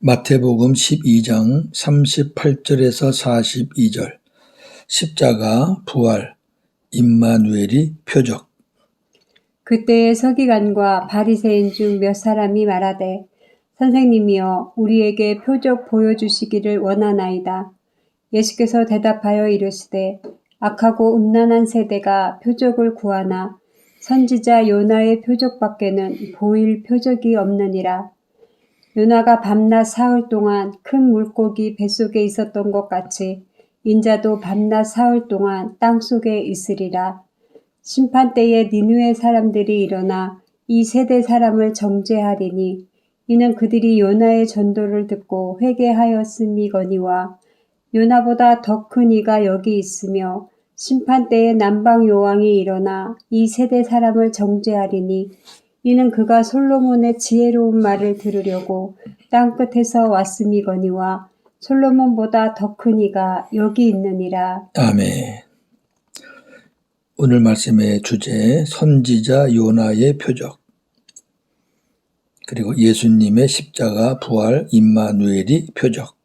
마태복음 12장 38절에서 42절 십자가, 부활, 임마누엘이 표적. 그때에 서기관과 바리새인 중 몇 사람이 말하되 선생님이여 우리에게 표적 보여주시기를 원하나이다. 예수께서 대답하여 이르시되 악하고 음란한 세대가 표적을 구하나 선지자 요나의 표적밖에는 보일 표적이 없느니라. 요나가 밤낮 사흘 동안 큰 물고기 뱃속에 있었던 것 같이 인자도 밤낮 사흘 동안 땅속에 있으리라. 심판때에 니느웨 사람들이 일어나 이 세대 사람을 정죄하리니 이는 그들이 요나의 전도를 듣고 회개하였음이거니와 요나보다 더 큰 이가 여기 있으며 심판때에 남방 요왕이 일어나 이 세대 사람을 정죄하리니 이는 그가 솔로몬의 지혜로운 말을 들으려고 땅끝에서 왔음이거니와 솔로몬보다 더 큰 이가 여기 있느니라. 아멘. 오늘 말씀의 주제, 선지자 요나의 표적, 그리고 예수님의 십자가, 부활, 임마누엘이 표적.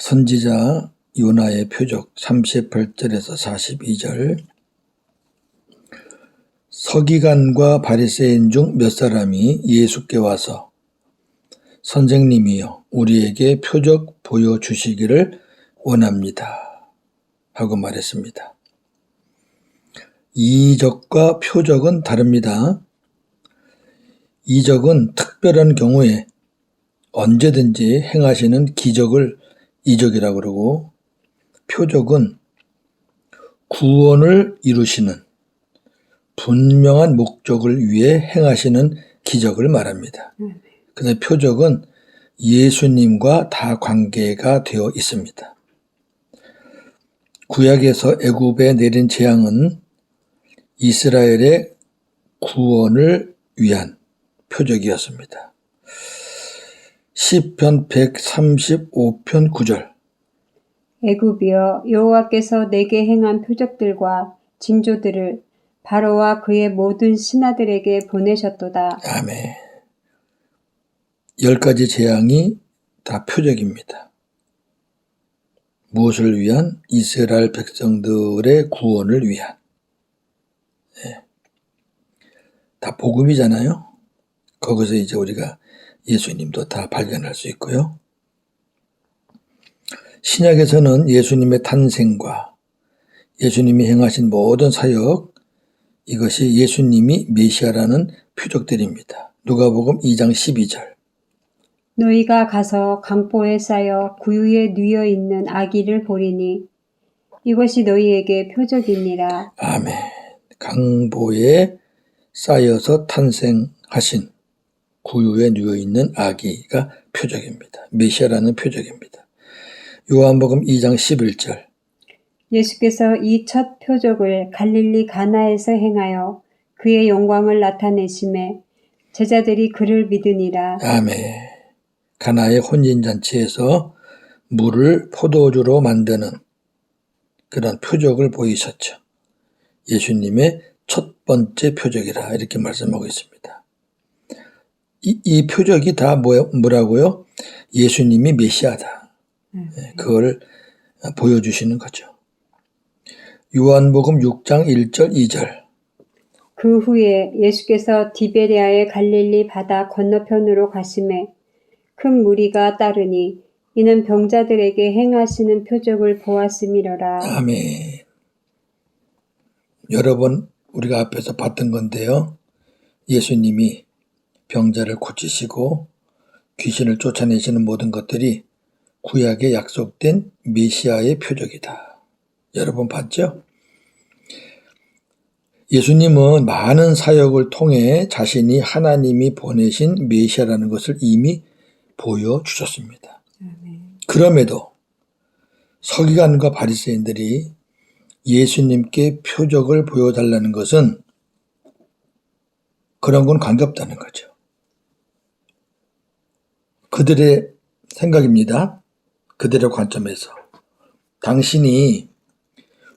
선지자 요나의 표적 38절에서 42절. 서기관과 바리새인 중 몇 사람이 예수께 와서 선생님이여 우리에게 표적 보여주시기를 원합니다 하고 말했습니다. 이적과 표적은 다릅니다. 이적은 특별한 경우에 언제든지 행하시는 기적을 이적이라고 그러고, 표적은 구원을 이루시는 분명한 목적을 위해 행하시는 기적을 말합니다. 그래서 표적은 예수님과 다 관계가 되어 있습니다. 구약에서 애굽에 내린 재앙은 이스라엘의 구원을 위한 표적이었습니다. 시편 135편 9절. 애굽이여 여호와께서 내게 행한 표적들과 징조들을 바로와 그의 모든 신하들에게 보내셨도다. 아멘. 10가지 재앙이 다 표적입니다. 무엇을 위한? 이스라엘 백성들의 구원을 위한. 다 복음이잖아요. 거기서 이제 우리가 예수님도 다 발견할 수 있고요. 신약에서는 예수님의 탄생과 예수님이 행하신 모든 사역, 이것이 예수님이 메시아라는 표적들입니다. 누가복음 2장 12절. 너희가 가서 강보에 쌓여 구유에 뉘어 있는 아기를 보리니 이것이 너희에게 표적이니라. 아멘. 강보에 쌓여서 탄생하신 구유에 누워 있는 아기가 표적입니다. 메시아라는 표적입니다. 요한복음 2장 11절. 예수께서 이 첫 표적을 갈릴리 가나에서 행하여 그의 영광을 나타내심에 제자들이 그를 믿으니라. 아멘. 가나의 혼인잔치에서 물을 포도주로 만드는 그런 표적을 보이셨죠. 예수님의 첫 번째 표적이라 이렇게 말씀하고 있습니다. 이 표적이 다 뭐라고요? 예수님이 메시아다. 그걸 보여주시는 거죠. 요한복음 6장 1절 2절. 그 후에 예수께서 디베랴의 갈릴리 바다 건너편으로 가심에 큰 무리가 따르니 이는 병자들에게 행하시는 표적을 보았음이로라. 아멘. 여러 번 우리가 앞에서 봤던 건데요. 예수님이 병자를 고치시고 귀신을 쫓아내시는 모든 것들이 구약에 약속된 메시아의 표적이다. 여러 번 봤죠? 예수님은 많은 사역을 통해 자신이 하나님이 보내신 메시아라는 것을 이미 보여주셨습니다. 그럼에도 서기관과 바리새인들이 예수님께 표적을 보여달라는 것은 그런 건 관계없다는 거죠. 그들의 생각입니다. 그들의 관점에서. 당신이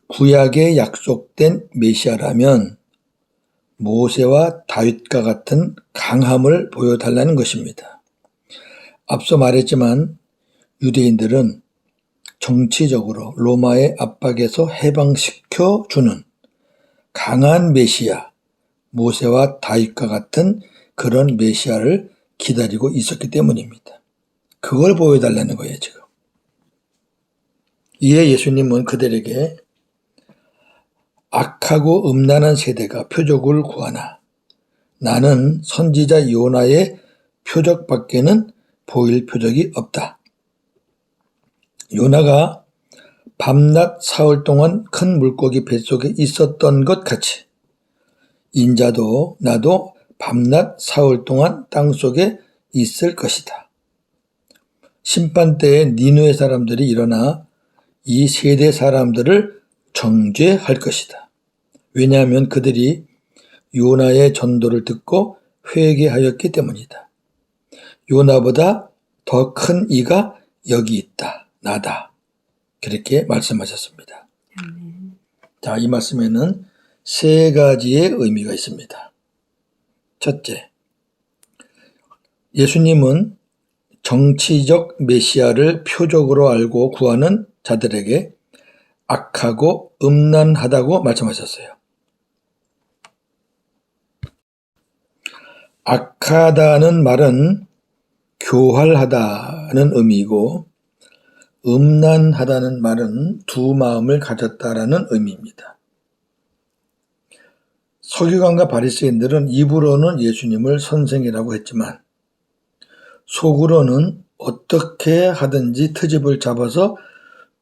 구약에 약속된 메시아라면 모세와 다윗과 같은 강함을 보여달라는 것입니다. 앞서 말했지만 유대인들은 정치적으로 로마의 압박에서 해방시켜주는 강한 메시아, 모세와 다윗과 같은 그런 메시아를 기다리고 있었기 때문입니다. 그걸 보여달라는 거예요, 지금. 이에 예수님은 그들에게 악하고 음란한 세대가 표적을 구하나 나는 선지자 요나의 표적밖에는 보일 표적이 없다. 요나가 밤낮 사흘 동안 큰 물고기 뱃속에 있었던 것 같이 인자도 나도 밤낮 사흘 동안 땅속에 있을 것이다. 심판 때에 니느웨 사람들이 일어나 이 세대 사람들을 정죄할 것이다. 왜냐하면 그들이 요나의 전도를 듣고 회개하였기 때문이다. 요나보다 더 큰 이가 여기 있다. 나다. 그렇게 말씀하셨습니다. 자, 이 말씀에는 세 가지의 의미가 있습니다. 첫째, 예수님은 정치적 메시아를 표적으로 알고 구하는 자들에게 악하고 음란하다고 말씀하셨어요. 악하다는 말은 교활하다는 의미이고 음란하다는 말은 두 마음을 가졌다라는 의미입니다. 서기관과 바리새인들은 입으로는 예수님을 선생이라고 했지만 속으로는 어떻게 하든지 트집을 잡아서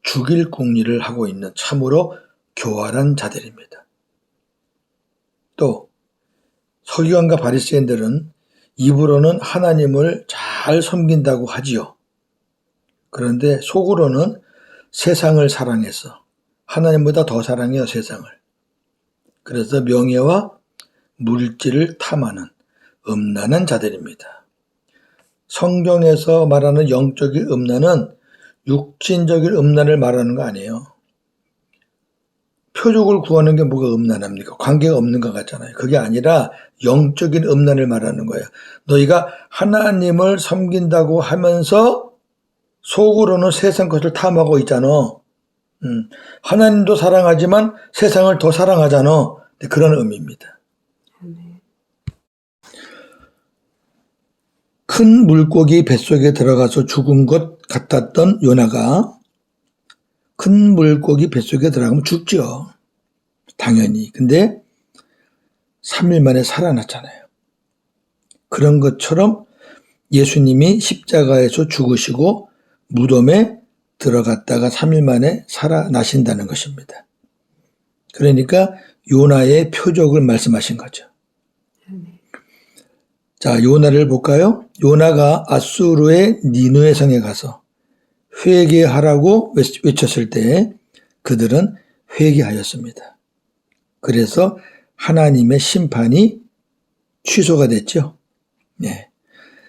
죽일 궁리를 하고 있는 참으로 교활한 자들입니다. 또 서기관과 바리새인들은 입으로는 하나님을 잘 섬긴다고 하지요. 그런데 속으로는 세상을 사랑해서 하나님보다 더 사랑해요, 세상을. 그래서 명예와 물질을 탐하는 음란한 자들입니다. 성경에서 말하는 영적인 음란은 육신적인 음란을 말하는 거 아니에요. 표적을 구하는 게 뭐가 음란합니까? 관계가 없는 것 같잖아요. 그게 아니라 영적인 음란을 말하는 거예요. 너희가 하나님을 섬긴다고 하면서 속으로는 세상 것을 탐하고 있잖아. 하나님도 사랑하지만 세상을 더 사랑하잖아. 그런 의미입니다. 큰 물고기 뱃속에 들어가서 죽은 것 같았던 요나가 큰 물고기 뱃속에 들어가면 죽죠. 당연히. 근데 3일 만에 살아났잖아요. 그런 것처럼 예수님이 십자가에서 죽으시고 무덤에 들어갔다가 3일 만에 살아나신다는 것입니다. 그러니까 요나의 표적을 말씀하신 거죠. 자, 요나를 볼까요? 요나가 아수르의 니느웨 성에 가서 회개하라고 외쳤을 때 그들은 회개하였습니다. 그래서 하나님의 심판이 취소가 됐죠. 네.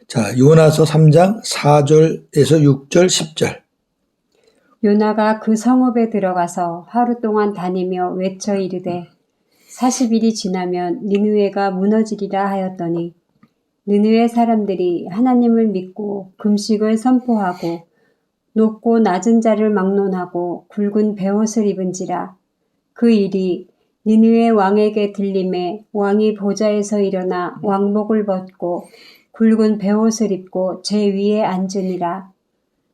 자, 요나서 3장 4절에서 6절, 10절. 요나가 그 성읍에 들어가서 하루 동안 다니며 외쳐 이르되 40일이 지나면 니느웨가 무너지리라 하였더니 느느웨 사람들이 하나님을 믿고 금식을 선포하고 높고 낮은 자를 막론하고 굵은 베옷을 입은지라. 그 일이 니느웨 왕에게 들림에 왕이 보좌에서 일어나 왕복을 벗고 굵은 베옷을 입고 제 위에 앉으니라.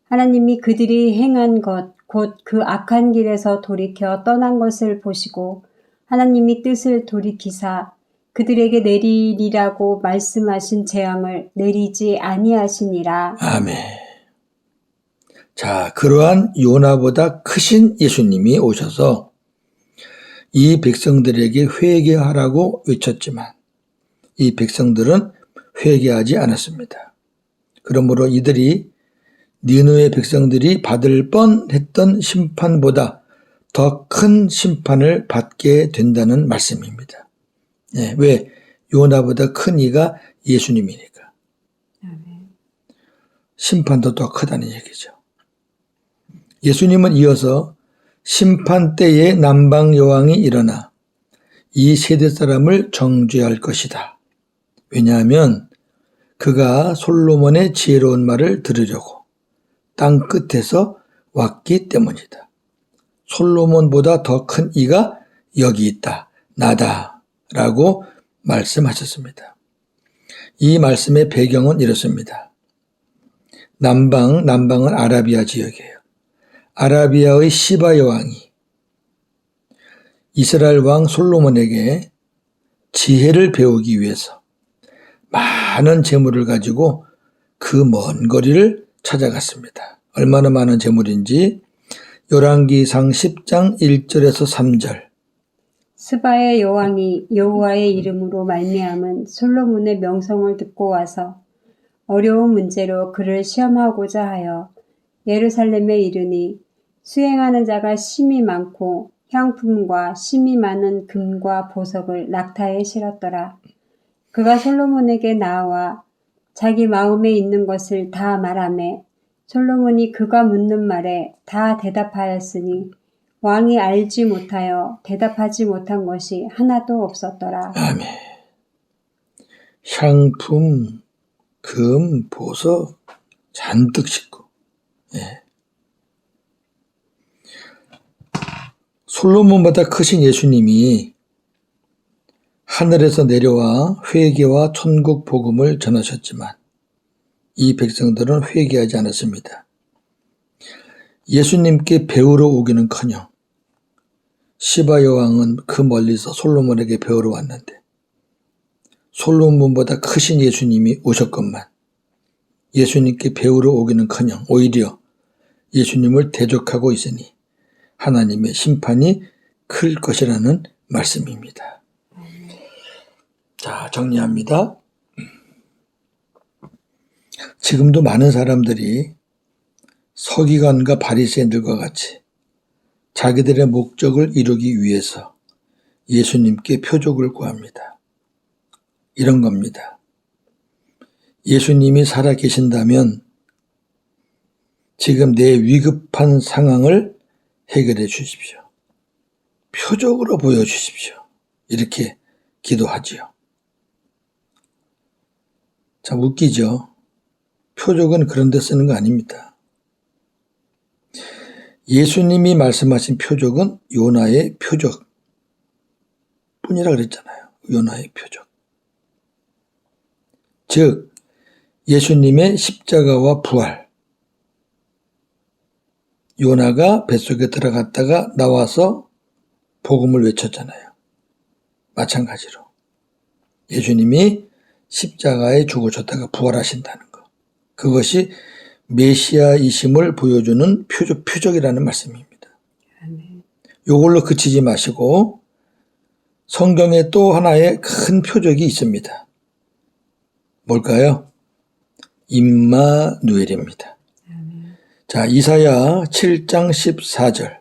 하나님이 그들이 행한 것 곧 그 악한 길에서 돌이켜 떠난 것을 보시고 하나님이 뜻을 돌이키사 그들에게 내리리라고 말씀하신 재앙을 내리지 아니하시니라. 아멘. 자, 그러한 요나보다 크신 예수님이 오셔서 이 백성들에게 회개하라고 외쳤지만 이 백성들은 회개하지 않았습니다. 그러므로 이들이 니느웨 백성들이 받을 뻔했던 심판보다 더 큰 심판을 받게 된다는 말씀입니다. 네, 왜? 요나보다 큰 이가 예수님이니까. 심판도 더 크다는 얘기죠. 예수님은 이어서 심판 때에 남방 여왕이 일어나 이 세대 사람을 정죄할 것이다. 왜냐하면 그가 솔로몬의 지혜로운 말을 들으려고 땅 끝에서 왔기 때문이다. 솔로몬보다 더 큰 이가 여기 있다. 나다. 라고 말씀하셨습니다. 이 말씀의 배경은 이렇습니다. 남방은 아라비아 지역이에요. 아라비아의 시바 여왕이 이스라엘 왕 솔로몬에게 지혜를 배우기 위해서 많은 재물을 가지고 그 먼 거리를 찾아갔습니다. 얼마나 많은 재물인지 열왕기상 10장 1절에서 3절. 스바의 여왕이 여호와의 이름으로 말미암은 솔로몬의 명성을 듣고 와서 어려운 문제로 그를 시험하고자 하여 예루살렘에 이르니 수행하는 자가 심이 많고 향품과 심이 많은 금과 보석을 낙타에 실었더라. 그가 솔로몬에게 나와 자기 마음에 있는 것을 다 말하매 솔로몬이 그가 묻는 말에 다 대답하였으니 왕이 알지 못하여 대답하지 못한 것이 하나도 없었더라. 아멘. 향품, 금, 보석 잔뜩 싣고. 예. 솔로몬보다 크신 예수님이 하늘에서 내려와 회개와 천국 복음을 전하셨지만 이 백성들은 회개하지 않았습니다. 예수님께 배우러 오기는커녕 시바 여왕은 그 멀리서 솔로몬에게 배우러 왔는데 솔로몬보다 크신 예수님이 오셨건만 예수님께 배우러 오기는커녕 오히려 예수님을 대적하고 있으니 하나님의 심판이 클 것이라는 말씀입니다. 자, 정리합니다. 지금도 많은 사람들이 서기관과 바리새인들과 같이 자기들의 목적을 이루기 위해서 예수님께 표적을 구합니다. 이런 겁니다. 예수님이 살아계신다면 지금 내 위급한 상황을 해결해 주십시오. 표적으로 보여주십시오. 이렇게 기도하지요. 참 웃기죠. 표적은 그런 데 쓰는 거 아닙니다. 예수님이 말씀하신 표적은 요나의 표적 뿐이라 그랬잖아요. 요나의 표적. 즉 예수님의 십자가와 부활. 요나가 뱃속에 들어갔다가 나와서 복음을 외쳤잖아요. 마찬가지로 예수님이 십자가에 죽으셨다가 부활하신다는 것. 그것이 메시아이심을 보여주는 표적이라는 말씀입니다. 이걸로 그치지 마시고 성경에 또 하나의 큰 표적이 있습니다. 뭘까요? 임마누엘입니다. 자, 이사야 7장 14절.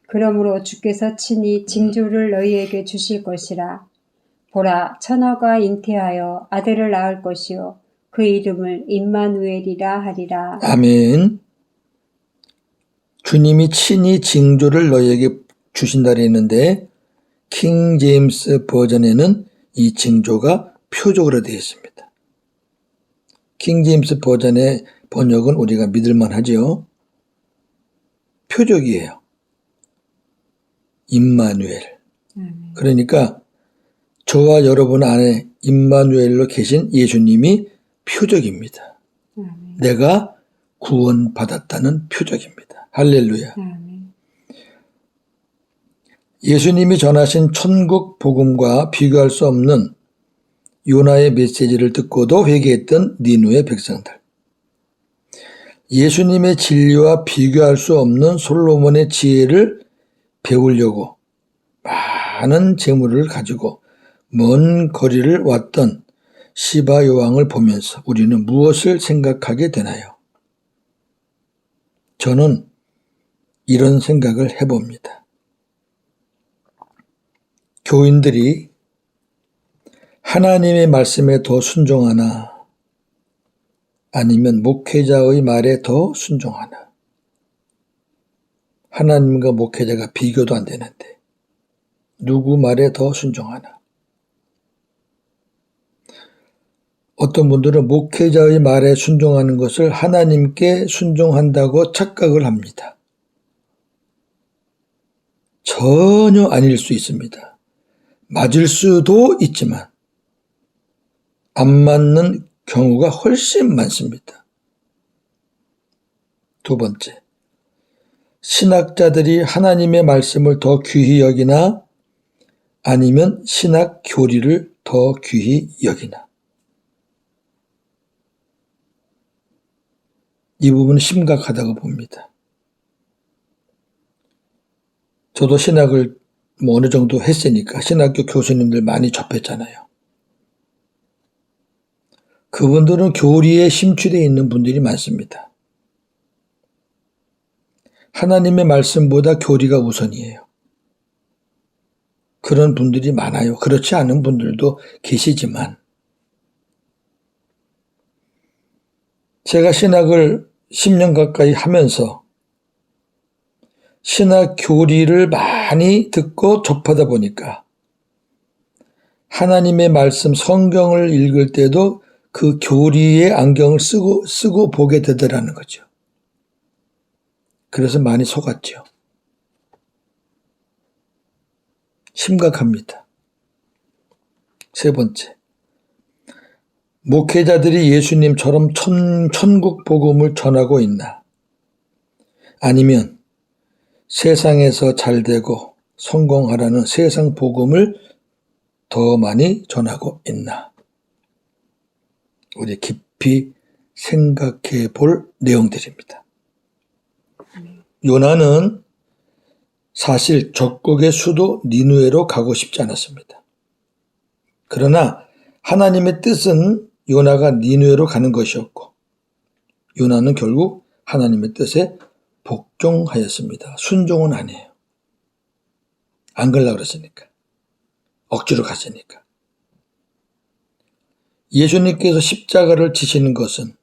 그러므로 주께서 친히 징조를 너희에게 주실 것이라. 보라, 처녀가 잉태하여 아들을 낳을 것이요 그 이름을 임마누엘이라 하리라. 아멘. 주님이 친히 징조를 너희에게 주신다 그랬는데 킹 제임스 버전에는 이 징조가 표적으로 되어 있습니다. 킹 제임스 버전의 번역은 우리가 믿을만 하지요. 표적이에요. 임마누엘. 그러니까 저와 여러분 안에 임마누엘로 계신 예수님이 표적입니다. 내가 구원받았다는 표적입니다. 할렐루야. 예수님이 전하신 천국 복음과 비교할 수 없는 요나의 메시지를 듣고도 회개했던 니누의 백성들. 예수님의 진리와 비교할 수 없는 솔로몬의 지혜를 배우려고 많은 재물을 가지고 먼 거리를 왔던 시바 여왕을 보면서 우리는 무엇을 생각하게 되나요? 저는 이런 생각을 해봅니다. 교인들이 하나님의 말씀에 더 순종하나 아니면 목회자의 말에 더 순종하나. 하나님과 목회자가 비교도 안 되는데 누구 말에 더 순종하나. 어떤 분들은 목회자의 말에 순종하는 것을 하나님께 순종한다고 착각을 합니다. 전혀 아닐 수 있습니다. 맞을 수도 있지만 안 맞는 경우가 훨씬 많습니다. 두 번째, 신학자들이 하나님의 말씀을 더 귀히 여기나 아니면 신학 교리를 더 귀히 여기나. 이 부분은 심각하다고 봅니다. 저도 신학을 어느 정도 했으니까 신학교 교수님들 많이 접했잖아요. 그분들은 교리에 심취되어 있는 분들이 많습니다. 하나님의 말씀보다 교리가 우선이에요. 그런 분들이 많아요. 그렇지 않은 분들도 계시지만 제가 신학을 10년 가까이 하면서 신학 교리를 많이 듣고 접하다 보니까 하나님의 말씀 성경을 읽을 때도 그 교리의 안경을 쓰고 보게 되더라는 거죠. 그래서 많이 속았죠. 심각합니다. 세 번째, 목회자들이 예수님처럼 천국 복음을 전하고 있나? 아니면 세상에서 잘되고 성공하라는 세상 복음을 더 많이 전하고 있나? 우리 깊이 생각해 볼 내용들입니다. 요나는 사실 적국의 수도 니느웨로 가고 싶지 않았습니다. 그러나 하나님의 뜻은 요나가 니느웨로 가는 것이었고 요나는 결국 하나님의 뜻에 복종하였습니다. 순종은 아니에요. 안 가려고 그랬으니까. 억지로 갔으니까. 예수님께서 십자가를 지시는 것은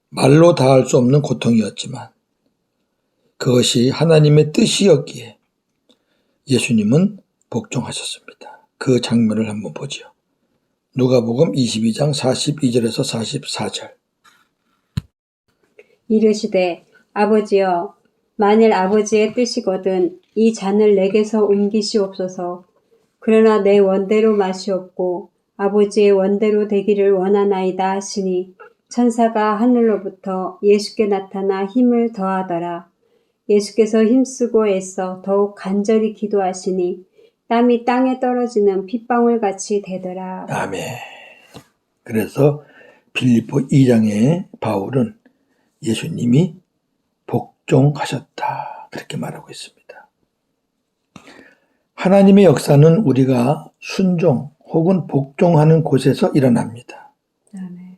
말로 다할 수 없는 고통이었지만 그것이 하나님의 뜻이었기에 예수님은 복종하셨습니다. 그 장면을 한번 보죠. 누가복음 22장 42절에서 44절. 이르시되 아버지여 만일 아버지의 뜻이거든 이 잔을 내게서 옮기시옵소서. 그러나 내 원대로 마시옵고 아버지의 원대로 되기를 원하나이다 하시니 천사가 하늘로부터 예수께 나타나 힘을 더하더라. 예수께서 힘쓰고 애써 더욱 간절히 기도하시니 땀이 땅에 떨어지는 핏방울같이 되더라. 아멘. 그래서 빌립보 2장에 바울은 예수님이 복종하셨다. 그렇게 말하고 있습니다. 하나님의 역사는 우리가 순종 혹은 복종하는 곳에서 일어납니다. 아멘.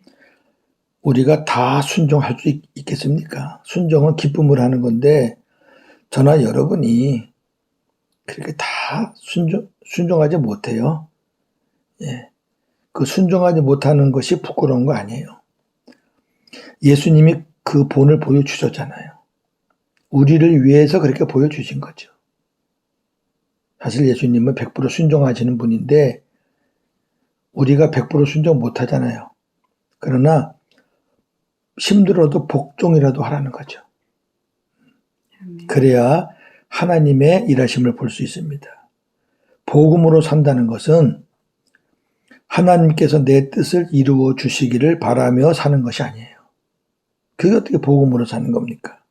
우리가 다 순종할 수 있겠습니까? 순종은 기쁨을 하는 건데 저나 여러분이 그렇게 다 순종하지 못해요. 예. 그 순종하지 못하는 것이 부끄러운 거 아니에요. 예수님이 그 본을 보여주셨잖아요. 우리를 위해서 그렇게 보여주신 거죠. 사실 예수님은 100% 순종하시는 분인데 우리가 100% 순종 못하잖아요. 그러나 힘들어도 복종이라도 하라는 거죠. 그래야 하나님의 일하심을 볼 수 있습니다. 복음으로 산다는 것은 하나님께서 내 뜻을 이루어 주시기를 바라며 사는 것이 아니에요. 그게 어떻게 복음으로 사는 겁니까?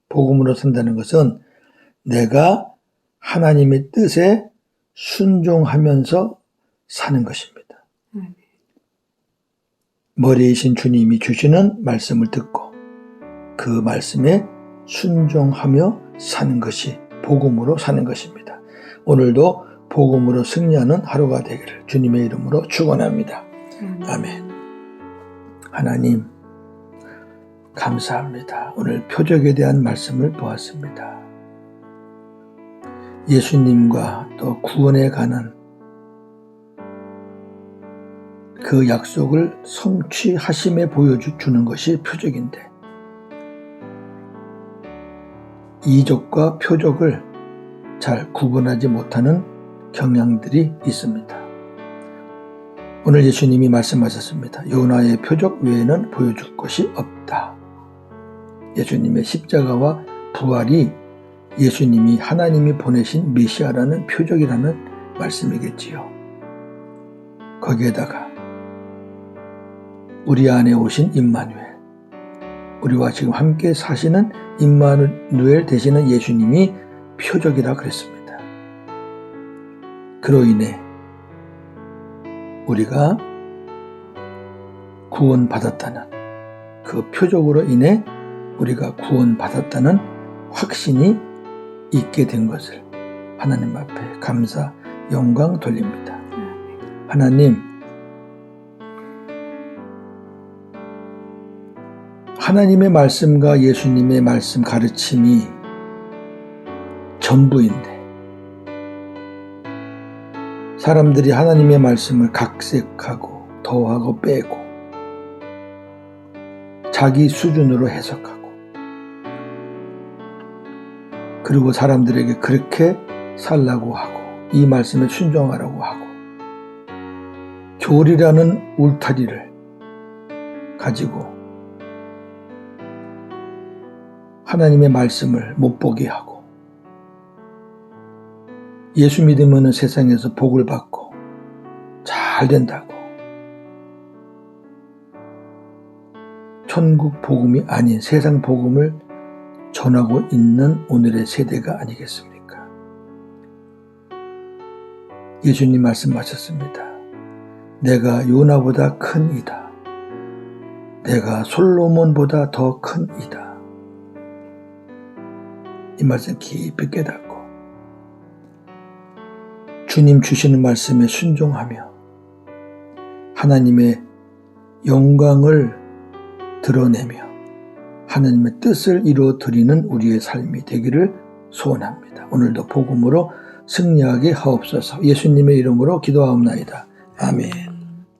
복음으로 산다는 것은 내가 하나님의 뜻에 순종하면서 사는 것입니다. 머리이신 주님이 주시는 말씀을 듣고 그 말씀에 순종하며 사는 것이 복음으로 사는 것입니다. 오늘도 복음으로 승리하는 하루가 되기를 주님의 이름으로 축원합니다. 아멘. 하나님 감사합니다. 오늘 표적에 대한 말씀을 보았습니다. 예수님과 또 구원에 가는 그 약속을 성취하심에 보여주는 것이 표적인데 이적과 표적을 잘 구분하지 못하는 경향들이 있습니다. 오늘 예수님이 말씀하셨습니다. 요나의 표적 외에는 보여줄 것이 없다. 예수님의 십자가와 부활이 예수님이 하나님이 보내신 메시아라는 표적이라는 말씀이겠지요. 거기에다가 우리 안에 오신 임마누엘, 우리와 지금 함께 사시는 임마누엘 되시는 예수님이 표적이라 그랬습니다. 그로 인해 우리가 구원받았다는, 그 표적으로 인해 우리가 구원받았다는 확신이 있게 된 것을 하나님 앞에 감사, 영광 돌립니다. 하나님, 하나님의 말씀과 예수님의 말씀 가르침이 전부인데 사람들이 하나님의 말씀을 각색하고 더하고 빼고 자기 수준으로 해석하고 그리고 사람들에게 그렇게 살라고 하고 이 말씀에 순종하라고 하고 교리라는 울타리를 가지고 하나님의 말씀을 못 보게 하고 예수 믿으면 세상에서 복을 받고 잘 된다고 천국 복음이 아닌 세상 복음을 전하고 있는 오늘의 세대가 아니겠습니까? 예수님 말씀하셨습니다. 내가 요나보다 큰 이다. 내가 솔로몬보다 더 큰 이다. 이 말씀 깊이 깨닫고 주님 주시는 말씀에 순종하며 하나님의 영광을 드러내며 하나님의 뜻을 이루어드리는 우리의 삶이 되기를 소원합니다. 오늘도 복음으로 승리하게 하옵소서. 예수님의 이름으로 기도하옵나이다. 아멘.